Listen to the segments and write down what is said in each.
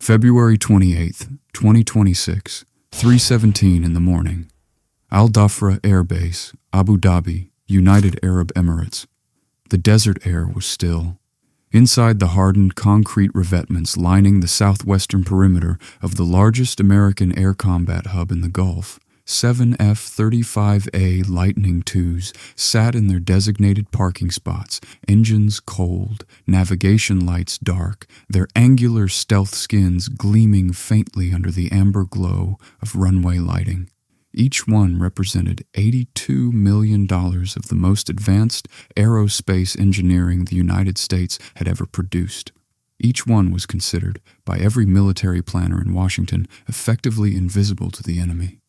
February 28th, 2026, 3:17 in the morning. Al Dhafra Air Base, Abu Dhabi, United Arab Emirates. The desert air was still. Inside the hardened concrete revetments lining the southwestern perimeter of the largest American air combat hub in the Gulf, 7 F-35 Lightning IIs sat in their designated parking spots, engines cold, navigation lights dark, their angular stealth skins gleaming faintly under the amber glow of runway lighting. Each one represented $82 million of the most advanced aerospace engineering the United States had ever produced. Each one was considered, by every military planner in Washington, effectively invisible to the enemy.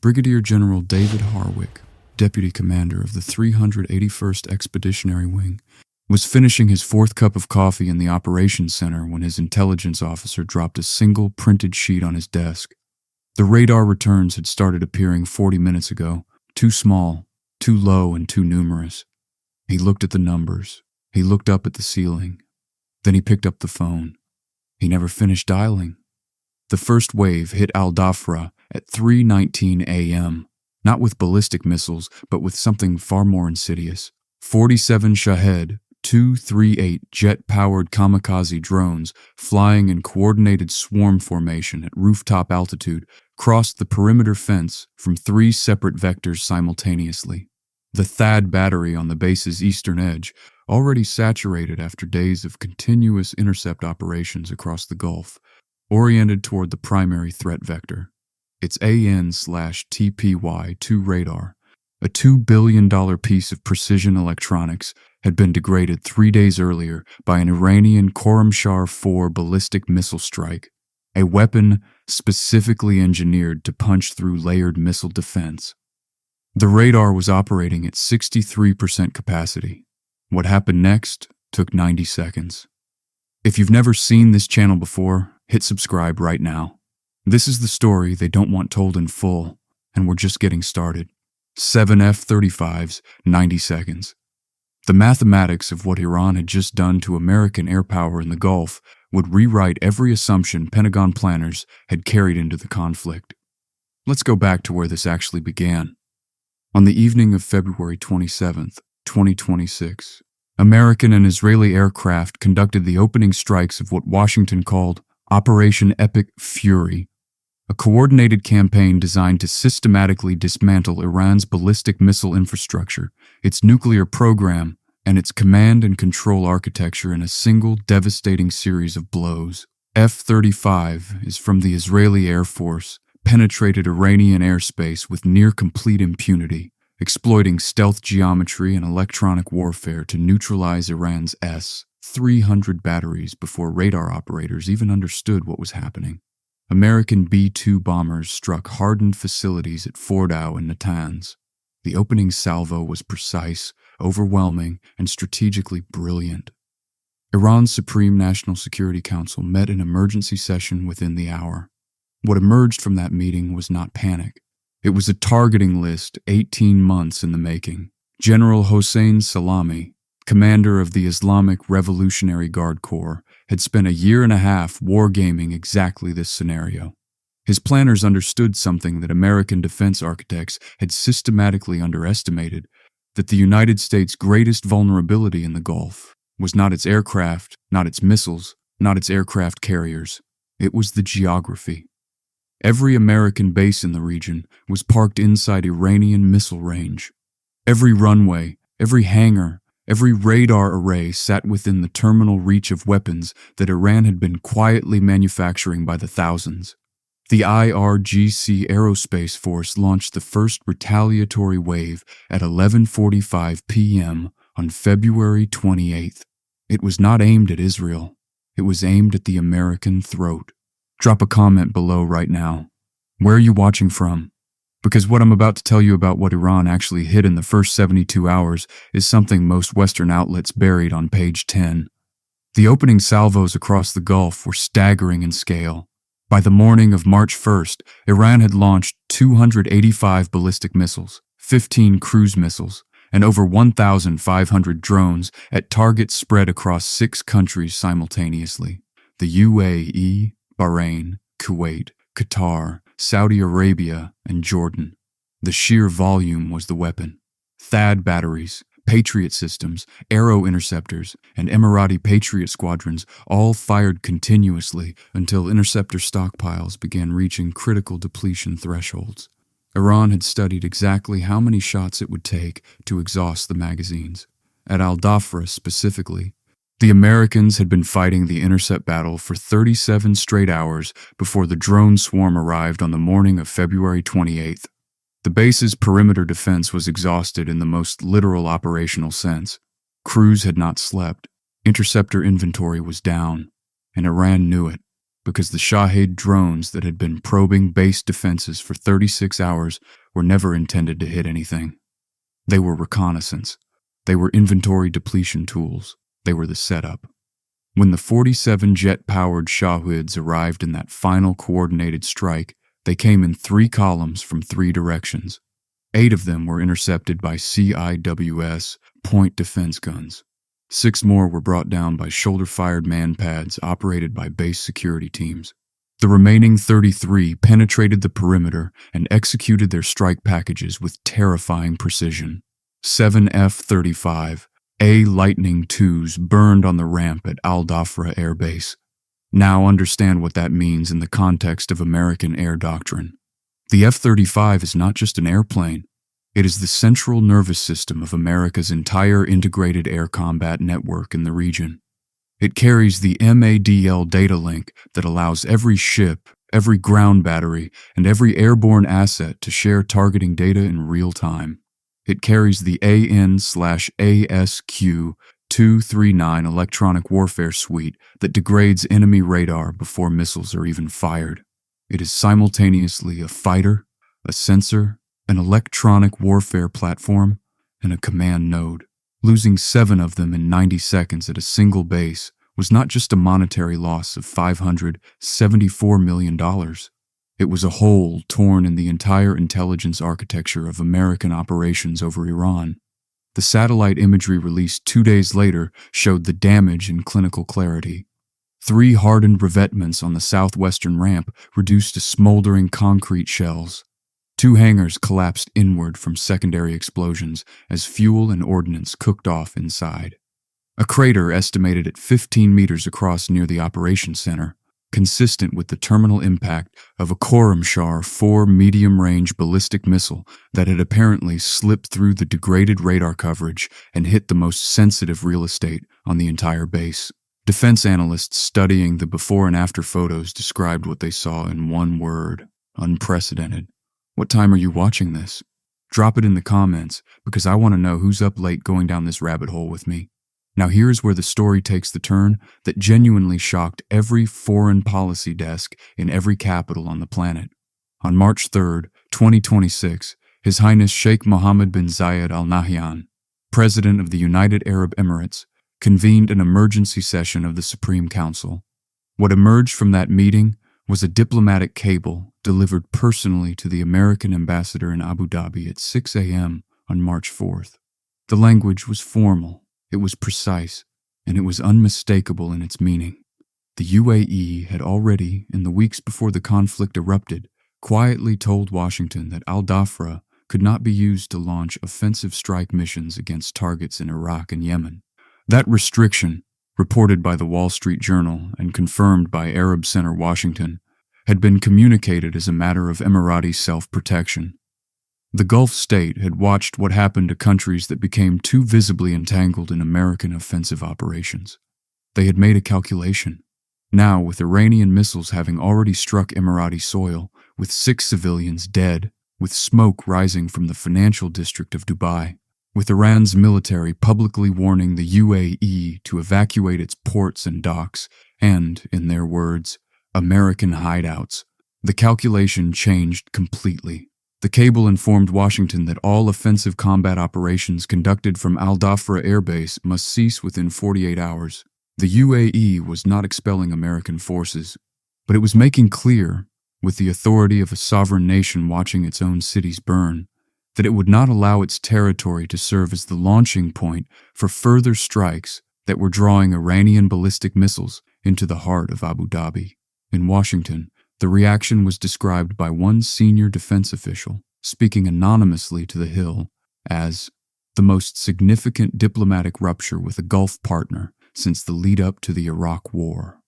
Brigadier General David Harwick, deputy commander of the 381st Expeditionary Wing, was finishing his fourth cup of coffee in the operations center when his intelligence officer dropped a single printed sheet on his desk. The radar returns had started appearing 40 minutes ago, too small, too low, and too numerous. He looked at the numbers. He looked up at the ceiling. Then he picked up the phone. He never finished dialing. The first wave hit Al Dhafra at 3:19 a.m., not with ballistic missiles, but with something far more insidious. 47 Shahed 238 jet-powered kamikaze drones flying in coordinated swarm formation at rooftop altitude crossed the perimeter fence from 3 separate vectors simultaneously. The THAAD battery on the base's eastern edge, already saturated after days of continuous intercept operations across the Gulf, oriented toward the primary threat vector. Its AN/TPY-2 radar, a $2 billion piece of precision electronics, had been degraded 3 days earlier by an Iranian Khorramshahr 4 ballistic missile strike, a weapon specifically engineered to punch through layered missile defense. The radar was operating at 63% capacity. What happened next took 90 seconds. If you've never seen this channel before, hit subscribe right now. This is the story they don't want told in full, and we're just getting started. 7 F-35s, 90 seconds. The mathematics of what Iran had just done to American air power in the Gulf would rewrite every assumption Pentagon planners had carried into the conflict. Let's go back to where this actually began. On the evening of February 27th, 2026, American and Israeli aircraft conducted the opening strikes of what Washington called Operation Epic Fury, a coordinated campaign designed to systematically dismantle Iran's ballistic missile infrastructure, its nuclear program, and its command and control architecture in a single devastating series of blows. F-35 is from the Israeli Air Force, penetrated Iranian airspace with near-complete impunity, exploiting stealth geometry and electronic warfare to neutralize Iran's S-300 batteries before radar operators even understood what was happening. American B-2 bombers struck hardened facilities at Fordow and Natanz. The opening salvo was precise, overwhelming, and strategically brilliant. Iran's Supreme National Security Council met in emergency session within the hour. What emerged from that meeting was not panic. It was a targeting list 18 months in the making. General Hossein Salami, commander of the Islamic Revolutionary Guard Corps, had spent a year and a half wargaming exactly this scenario. His planners understood something that American defense architects had systematically underestimated, that the United States' greatest vulnerability in the Gulf was not its aircraft, not its missiles, not its aircraft carriers. It was the geography. Every American base in the region was parked inside Iranian missile range. Every runway, every hangar, every radar array sat within the terminal reach of weapons that Iran had been quietly manufacturing by the thousands. The IRGC Aerospace Force launched the first retaliatory wave at 11:45 p.m. on February 28th. It was not aimed at Israel. It was aimed at the American throat. Drop a comment below right now. Where are you watching from? Because what I'm about to tell you about what Iran actually hit in the first 72 hours is something most Western outlets buried on page 10. The opening salvos across the Gulf were staggering in scale. By the morning of March 1st, Iran had launched 285 ballistic missiles, 15 cruise missiles, and over 1,500 drones at targets spread across 6 countries simultaneously: the UAE, Bahrain, Kuwait, Qatar, Saudi Arabia, and Jordan. The sheer volume was the weapon. THAAD batteries, Patriot systems, Arrow interceptors, and Emirati Patriot squadrons all fired continuously until interceptor stockpiles began reaching critical depletion thresholds. Iran had studied exactly how many shots it would take to exhaust the magazines. At Al-Dhafra specifically, the Americans had been fighting the intercept battle for 37 straight hours before the drone swarm arrived on the morning of February 28th. The base's perimeter defense was exhausted in the most literal operational sense. Crews had not slept, interceptor inventory was down, and Iran knew it, because the Shahed drones that had been probing base defenses for 36 hours were never intended to hit anything. They were reconnaissance. They were inventory depletion tools. They were the setup. When the 47 jet-powered Shaheds arrived in that final coordinated strike, they came in 3 columns from 3 directions. 8 of them were intercepted by CIWS point defense guns. 6 more were brought down by shoulder-fired man-pads operated by base security teams. The remaining 33 penetrated the perimeter and executed their strike packages with terrifying precision. 7 F-35 Lightning IIs burned on the ramp at Al-Dhafra Air Base. Now understand what that means in the context of American air doctrine. The F-35 is not just an airplane. It is the central nervous system of America's entire integrated air combat network in the region. It carries the MADL data link that allows every ship, every ground battery, and every airborne asset to share targeting data in real time. It carries the AN/ASQ-239 electronic warfare suite that degrades enemy radar before missiles are even fired. It is simultaneously a fighter, a sensor, an electronic warfare platform, and a command node. Losing 7 of them in 90 seconds at a single base was not just a monetary loss of $574 million. It was a hole torn in the entire intelligence architecture of American operations over Iran. The satellite imagery released 2 days later showed the damage in clinical clarity. 3 hardened revetments on the southwestern ramp reduced to smoldering concrete shells. 2 hangars collapsed inward from secondary explosions as fuel and ordnance cooked off inside. A crater estimated at 15 meters across near the operations center, consistent with the terminal impact of a Khorramshahr 4 medium-range ballistic missile that had apparently slipped through the degraded radar coverage and hit the most sensitive real estate on the entire base. Defense analysts studying the before and after photos described what they saw in one word: unprecedented. What time are you watching this? Drop it in the comments, because I want to know who's up late going down this rabbit hole with me. Now here's where the story takes the turn that genuinely shocked every foreign policy desk in every capital on the planet. On March 3rd, 2026, His Highness Sheikh Mohammed bin Zayed Al Nahyan, President of the United Arab Emirates, convened an emergency session of the Supreme Council. What emerged from that meeting was a diplomatic cable delivered personally to the American ambassador in Abu Dhabi at 6 a.m. on March 4th. The language was formal. It was precise, and it was unmistakable in its meaning. The UAE had already, in the weeks before the conflict erupted, quietly told Washington that Al-Dhafra could not be used to launch offensive strike missions against targets in Iraq and Yemen. That restriction, reported by the Wall Street Journal and confirmed by Arab Center Washington, had been communicated as a matter of Emirati self-protection. The Gulf state had watched what happened to countries that became too visibly entangled in American offensive operations. They had made a calculation. Now, with Iranian missiles having already struck Emirati soil, with 6 civilians dead, with smoke rising from the financial district of Dubai, with Iran's military publicly warning the UAE to evacuate its ports and docks, and, in their words, American hideouts, the calculation changed completely. The cable informed Washington that all offensive combat operations conducted from Al-Dhafra Air Base must cease within 48 hours. The UAE was not expelling American forces, but it was making clear, with the authority of a sovereign nation watching its own cities burn, that it would not allow its territory to serve as the launching point for further strikes that were drawing Iranian ballistic missiles into the heart of Abu Dhabi. In Washington, the reaction was described by one senior defense official, speaking anonymously to The Hill, as the most significant diplomatic rupture with a Gulf partner since the lead-up to the Iraq War.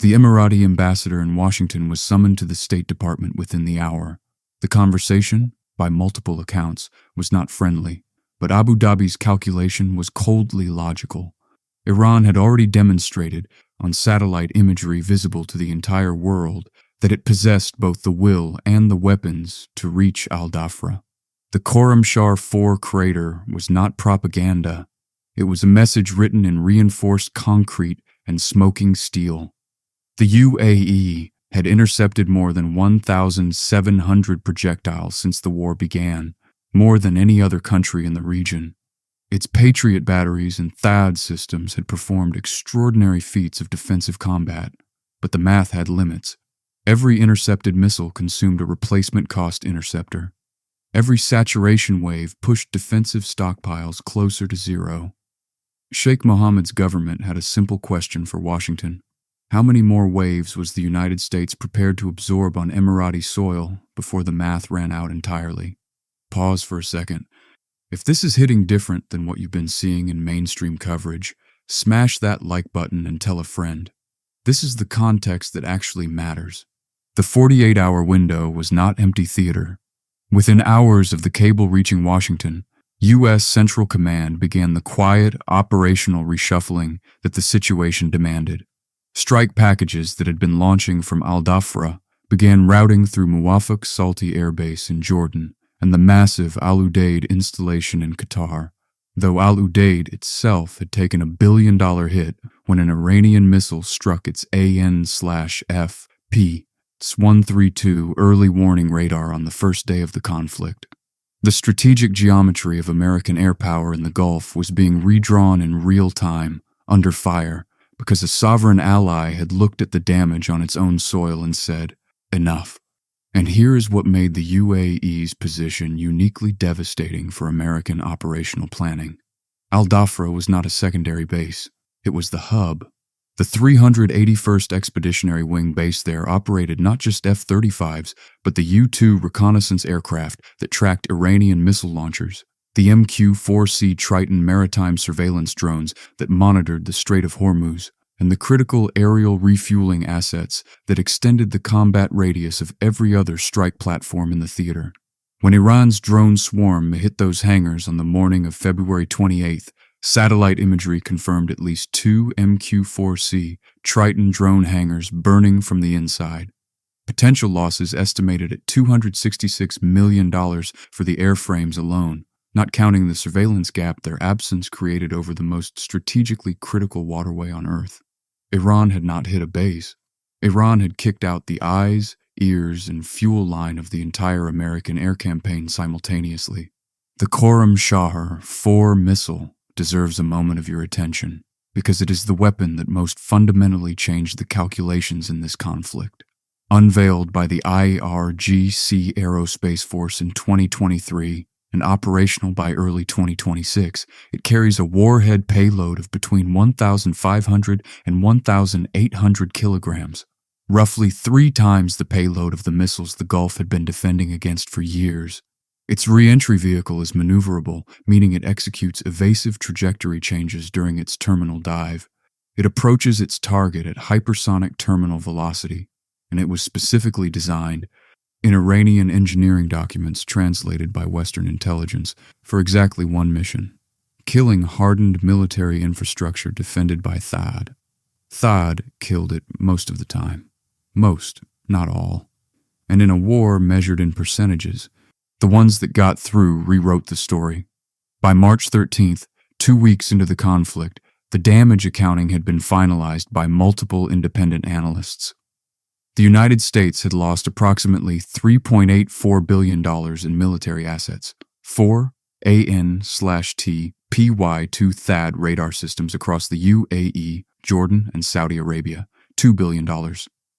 The Emirati ambassador in Washington was summoned to the State Department within the hour. The conversation, by multiple accounts, was not friendly, but Abu Dhabi's calculation was coldly logical. Iran had already demonstrated, on satellite imagery visible to the entire world, that it possessed both the will and the weapons to reach Al-Dhafra. The Khorramshahr 4 crater was not propaganda. It was a message written in reinforced concrete and smoking steel. The UAE had intercepted more than 1,700 projectiles since the war began, more than any other country in the region. Its Patriot batteries and THAAD systems had performed extraordinary feats of defensive combat, but the math had limits. Every intercepted missile consumed a replacement cost interceptor. Every saturation wave pushed defensive stockpiles closer to zero. Sheikh Mohammed's government had a simple question for Washington. How many more waves was the United States prepared to absorb on Emirati soil before the math ran out entirely? Pause for a second. If this is hitting different than what you've been seeing in mainstream coverage, smash that like button and tell a friend. This is the context that actually matters. The 48-hour window was not empty theater. Within hours of the cable reaching Washington, U.S. Central Command began the quiet, operational reshuffling that the situation demanded. Strike packages that had been launching from Al-Dhafra began routing through Muwafaq Salti Air Base in Jordan and the massive Al Udeid installation in Qatar, though Al Udeid itself had taken a $1 billion hit when an Iranian missile struck its AN/F-P-132 early warning radar on the first day of the conflict. The strategic geometry of American air power in the Gulf was being redrawn in real time, under fire, because a sovereign ally had looked at the damage on its own soil and said, "Enough." And here is what made the UAE's position uniquely devastating for American operational planning. Al-Dhafra was not a secondary base. It was the hub. The 381st Expeditionary Wing base there operated not just F-35s, but the U-2 reconnaissance aircraft that tracked Iranian missile launchers, the MQ-4C Triton maritime surveillance drones that monitored the Strait of Hormuz, and the critical aerial refueling assets that extended the combat radius of every other strike platform in the theater. When Iran's drone swarm hit those hangars on the morning of February 28th, satellite imagery confirmed at least 2 MQ-4C Triton drone hangars burning from the inside. Potential losses estimated at $266 million for the airframes alone, not counting the surveillance gap their absence created over the most strategically critical waterway on Earth. Iran had not hit a base. Iran had kicked out the eyes, ears, and fuel line of the entire American air campaign simultaneously. The Khorramshahr 4 missile deserves a moment of your attention, because it is the weapon that most fundamentally changed the calculations in this conflict. Unveiled by the IRGC Aerospace Force in 2023, and operational by early 2026, it carries a warhead payload of between 1,500 and 1,800 kilograms, roughly 3 times the payload of the missiles the Gulf had been defending against for years. Its re-entry vehicle is maneuverable, meaning it executes evasive trajectory changes during its terminal dive. It approaches its target at hypersonic terminal velocity, and it was specifically designed, in Iranian engineering documents translated by Western intelligence, for exactly one mission: killing hardened military infrastructure defended by THAAD. THAAD killed it most of the time. Most, not all. And in a war measured in percentages, the ones that got through rewrote the story. By March 13th, 2 weeks into the conflict, the damage accounting had been finalized by multiple independent analysts. The United States had lost approximately $3.84 billion in military assets, 4 AN/T PY-2 THAAD radar systems across the UAE, Jordan, and Saudi Arabia, $2 billion.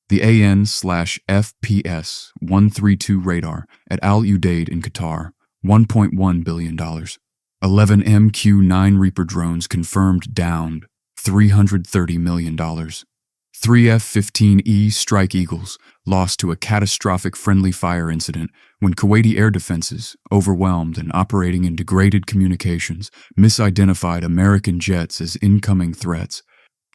The AN/FPS-132 radar at Al Udeid in Qatar, $1.1 billion. 11 MQ-9 Reaper drones confirmed downed, $330 million. Three F-15E Strike Eagles lost to a catastrophic friendly fire incident when Kuwaiti air defenses, overwhelmed and operating in degraded communications, misidentified American jets as incoming threats.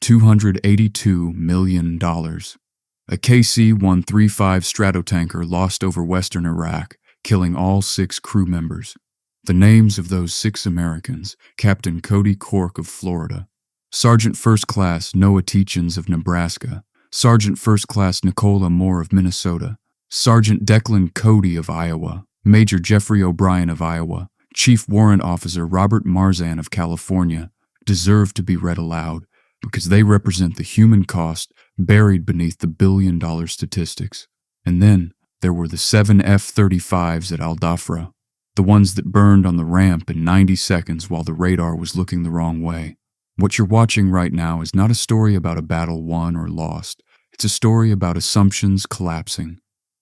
$282 million. A KC-135 Stratotanker lost over western Iraq, killing all 6 crew members. The names of those 6 Americans: Captain Cody Cork of Florida, Sergeant First Class Noah Teachins of Nebraska, Sergeant First Class Nicola Moore of Minnesota, Sergeant Declan Cody of Iowa, Major Jeffrey O'Brien of Iowa, Chief Warrant Officer Robert Marzan of California, deserve to be read aloud because they represent the human cost buried beneath the billion-dollar statistics. And then there were the 7 F-35s at Al Dhafra, the ones that burned on the ramp in 90 seconds while the radar was looking the wrong way. What you're watching right now is not a story about a battle won or lost. It's a story about assumptions collapsing.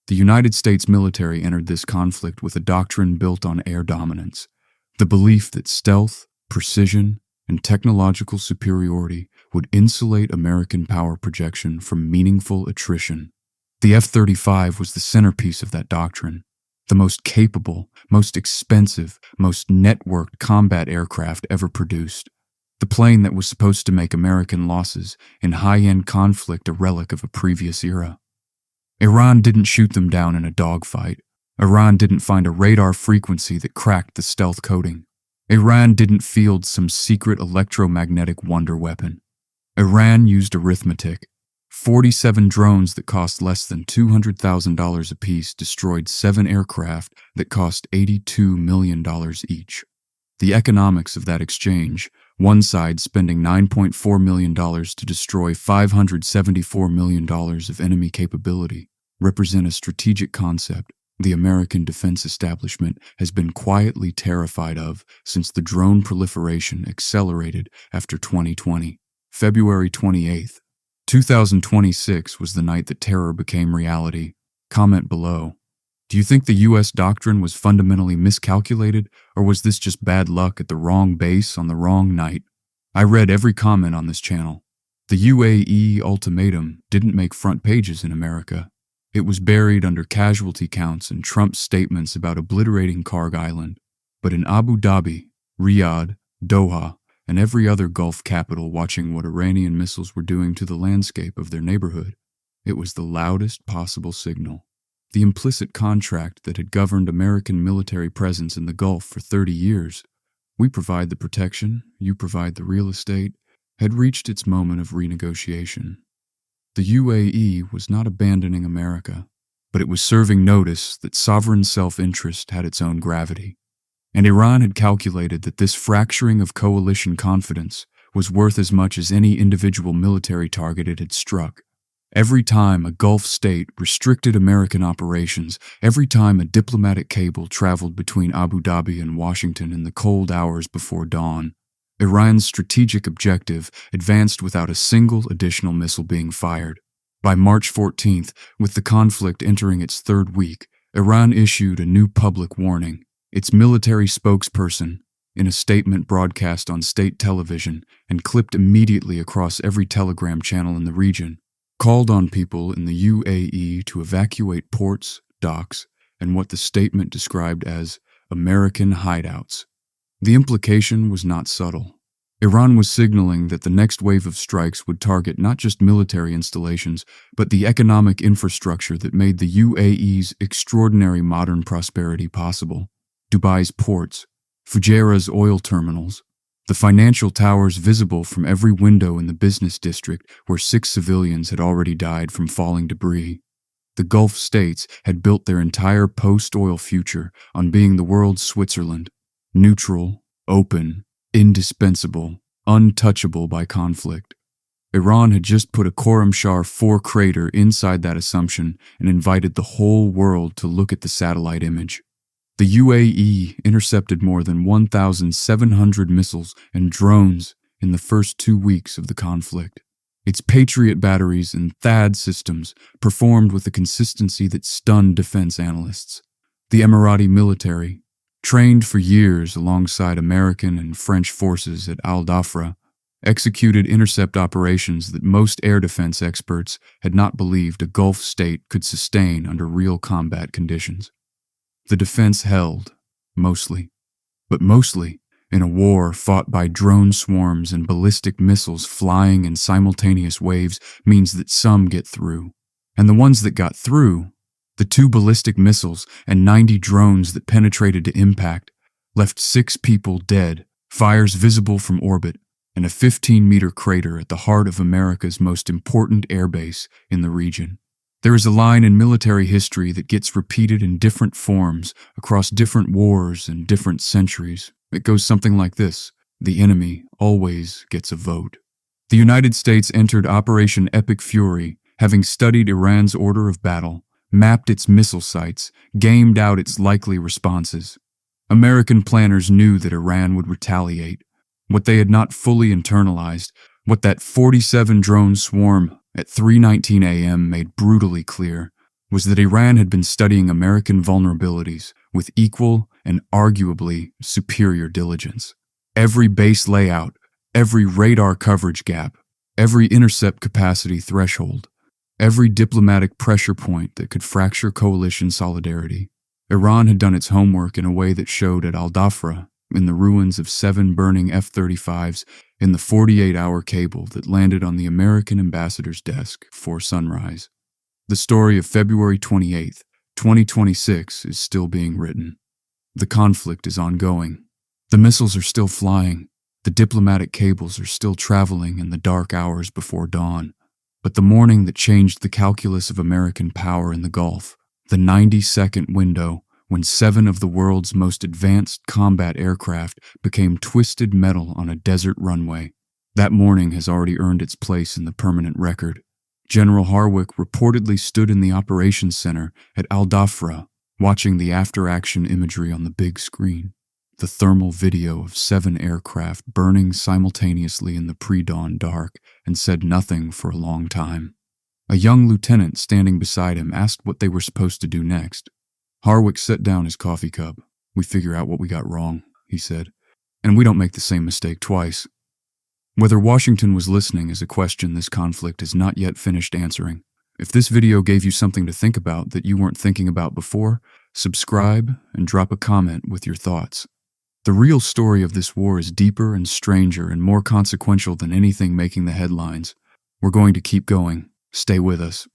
The United States military entered this conflict with a doctrine built on air dominance, the belief that stealth, precision, and technological superiority would insulate American power projection from meaningful attrition. The F-35 was the centerpiece of that doctrine, the most capable, most expensive, most networked combat aircraft ever produced. The plane that was supposed to make American losses in high-end conflict a relic of a previous era. Iran didn't shoot them down in a dogfight. Iran didn't find a radar frequency that cracked the stealth coating. Iran didn't field some secret electromagnetic wonder weapon. Iran used arithmetic. 47 drones that cost less than $200,000 apiece destroyed 7 aircraft that cost $82 million each. The economics of that exchange, one side spending $9.4 million to destroy $574 million of enemy capability, represent a strategic concept the American defense establishment has been quietly terrified of since the drone proliferation accelerated after 2020. February 28th, 2026 was the night that terror became reality. Comment below. Do you think the U.S. doctrine was fundamentally miscalculated, or was this just bad luck at the wrong base on the wrong night? I read every comment on this channel. The UAE ultimatum didn't make front pages in America. It was buried under casualty counts and Trump's statements about obliterating Karg Island. But in Abu Dhabi, Riyadh, Doha, and every other Gulf capital watching what Iranian missiles were doing to the landscape of their neighborhood, it was the loudest possible signal. The implicit contract that had governed American military presence in the Gulf for 30 years, we provide the protection, you provide the real estate, had reached its moment of renegotiation. The UAE was not abandoning America, but it was serving notice that sovereign self-interest had its own gravity. And Iran had calculated that this fracturing of coalition confidence was worth as much as any individual military target it had struck. Every time a Gulf state restricted American operations, every time a diplomatic cable traveled between Abu Dhabi and Washington in the cold hours before dawn, Iran's strategic objective advanced without a single additional missile being fired. By March 14th, with the conflict entering its 3rd week, Iran issued a new public warning. Its military spokesperson, in a statement broadcast on state television and clipped immediately across every telegram channel in the region, called on people in the UAE to evacuate ports, docks, and what the statement described as American hideouts. The implication was not subtle. Iran was signaling that the next wave of strikes would target not just military installations, but the economic infrastructure that made the UAE's extraordinary modern prosperity possible. Dubai's ports, Fujairah's oil terminals, the financial towers visible from every window in the business district where 6 civilians had already died from falling debris. The Gulf states had built their entire post-oil future on being the world's Switzerland, neutral, open, indispensable, untouchable by conflict. Iran had just put a Khorramshahr 4 crater inside that assumption and invited the whole world to look at the satellite image. The UAE intercepted more than 1,700 missiles and drones in the first 2 weeks of the conflict. Its Patriot batteries and THAAD systems performed with a consistency that stunned defense analysts. The Emirati military, trained for years alongside American and French forces at Al Dhafra, executed intercept operations that most air defense experts had not believed a Gulf state could sustain under real combat conditions. The defense held, mostly. But mostly, in a war fought by drone swarms and ballistic missiles flying in simultaneous waves, means that some get through. And the ones that got through, the 2 ballistic missiles and 90 drones that penetrated to impact, left 6 people dead, fires visible from orbit, and a 15-meter crater at the heart of America's most important airbase in the region. There is a line in military history that gets repeated in different forms across different wars and different centuries. It goes something like this: the enemy always gets a vote. The United States entered Operation Epic Fury, having studied Iran's order of battle, mapped its missile sites, gamed out its likely responses. American planners knew that Iran would retaliate. What they had not fully internalized, what that 47-drone swarm at 3:19 a.m. made brutally clear, was that Iran had been studying American vulnerabilities with equal and arguably superior diligence. Every base layout, every radar coverage gap, every intercept capacity threshold, every diplomatic pressure point that could fracture coalition solidarity. Iran had done its homework in a way that showed at Al-Dhafra, in the ruins of 7 burning F-35s, in the 48-hour cable that landed on the American ambassador's desk before sunrise. The story of February 28, 2026 is still being written. The conflict is ongoing. The missiles are still flying. The diplomatic cables are still traveling in the dark hours before dawn. But the morning that changed the calculus of American power in the Gulf, the 90-second window when 7 of the world's most advanced combat aircraft became twisted metal on a desert runway, that morning has already earned its place in the permanent record. General Harwick reportedly stood in the operations center at Al-Dhafra, watching the after-action imagery on the big screen. The thermal video of 7 aircraft burning simultaneously in the pre-dawn dark, and said nothing for a long time. A young lieutenant standing beside him asked what they were supposed to do next. Harwick set down his coffee cup. "We figure out what we got wrong," he said, "and we don't make the same mistake twice." Whether Washington was listening is a question this conflict has not yet finished answering. If this video gave you something to think about that you weren't thinking about before, subscribe and drop a comment with your thoughts. The real story of this war is deeper and stranger and more consequential than anything making the headlines. We're going to keep going. Stay with us.